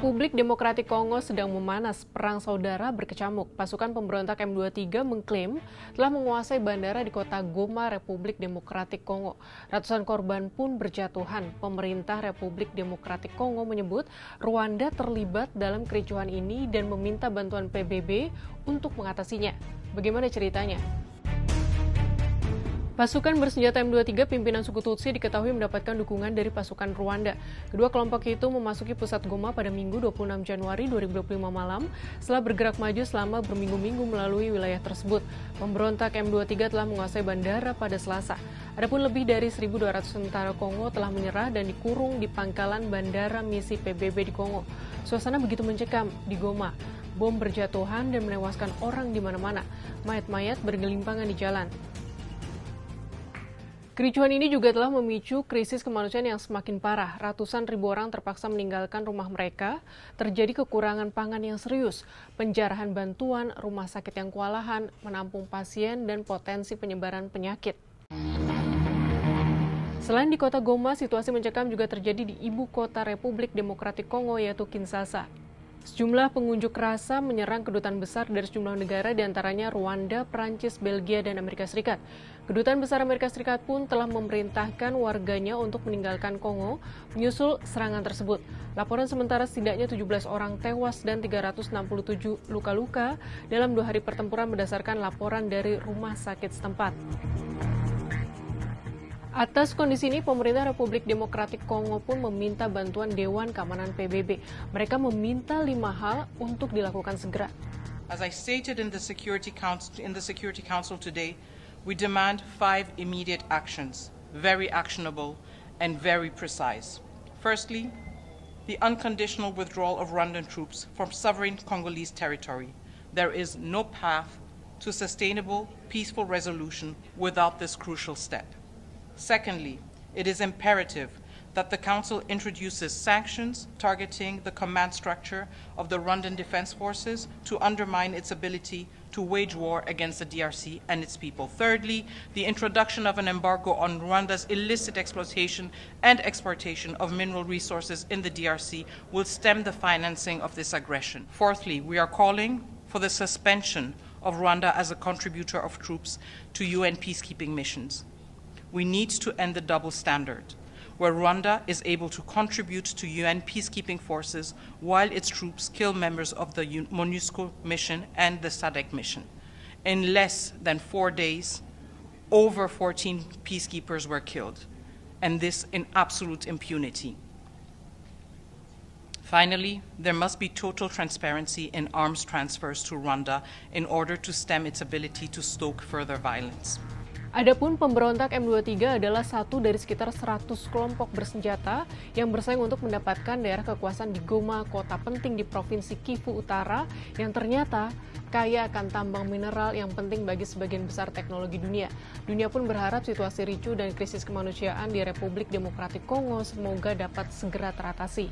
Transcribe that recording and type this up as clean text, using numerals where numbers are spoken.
Republik Demokratik Kongo sedang memanas, perang saudara berkecamuk. Pasukan pemberontak M23 mengklaim telah menguasai bandara di kota Goma, Republik Demokratik Kongo. Ratusan korban pun berjatuhan. Pemerintah Republik Demokratik Kongo menyebut Rwanda terlibat dalam kericuhan ini dan meminta bantuan PBB untuk mengatasinya. Bagaimana ceritanya? Pasukan bersenjata M23 pimpinan suku Tutsi diketahui mendapatkan dukungan dari pasukan Rwanda. Kedua kelompok itu memasuki pusat Goma pada Minggu 26 Januari 2025 malam setelah bergerak maju selama berminggu-minggu melalui wilayah tersebut. Pemberontak M23 telah menguasai bandara pada Selasa. Adapun lebih dari 1.200 tentara Kongo telah menyerah dan dikurung di pangkalan bandara misi PBB di Kongo. Suasana begitu mencekam di Goma. Bom berjatuhan dan menewaskan orang di mana-mana. Mayat-mayat bergelimpangan di jalan. Kericuhan ini juga telah memicu krisis kemanusiaan yang semakin parah. Ratusan ribu orang terpaksa meninggalkan rumah mereka, terjadi kekurangan pangan yang serius, penjarahan bantuan, rumah sakit yang kewalahan, menampung pasien, dan potensi penyebaran penyakit. Selain di kota Goma, situasi mencekam juga terjadi di ibu kota Republik Demokratik Kongo yaitu Kinshasa. Sejumlah pengunjuk rasa menyerang kedutaan besar dari sejumlah negara, diantaranya Rwanda, Prancis, Belgia, dan Amerika Serikat. Kedutaan besar Amerika Serikat pun telah memerintahkan warganya untuk meninggalkan Kongo menyusul serangan tersebut. Laporan sementara setidaknya 17 orang tewas dan 367 luka-luka dalam 2 hari pertempuran berdasarkan laporan dari rumah sakit setempat. Atas kondisi ini, pemerintah Republik Demokratik Kongo pun meminta bantuan Dewan Keamanan PBB. Mereka meminta 5 hal untuk dilakukan segera. As I stated in the Security Council today, we demand 5 immediate actions, very actionable and very precise. Firstly, the unconditional withdrawal of Rwandan troops from sovereign Congolese territory. There is no path to sustainable, peaceful resolution without this crucial step. Secondly, it is imperative that the Council introduces sanctions targeting the command structure of the Rwandan Defense Forces to undermine its ability to wage war against the DRC and its people. Thirdly, the introduction of an embargo on Rwanda's illicit exploitation and exportation of mineral resources in the DRC will stem the financing of this aggression. Fourthly, we are calling for the suspension of Rwanda as a contributor of troops to UN peacekeeping missions. We need to end the double standard, where Rwanda is able to contribute to UN peacekeeping forces while its troops kill members of the MONUSCO mission and the SADC mission. In less than 4 days, over 14 peacekeepers were killed, and this in absolute impunity. Finally, there must be total transparency in arms transfers to Rwanda in order to stem its ability to stoke further violence. Adapun pemberontak M23 adalah satu dari sekitar 100 kelompok bersenjata yang bersaing untuk mendapatkan daerah kekuasaan di Goma, kota penting di Provinsi Kivu Utara yang ternyata kaya akan tambang mineral yang penting bagi sebagian besar teknologi dunia. Dunia pun berharap situasi ricu dan krisis kemanusiaan di Republik Demokratik Kongo semoga dapat segera teratasi.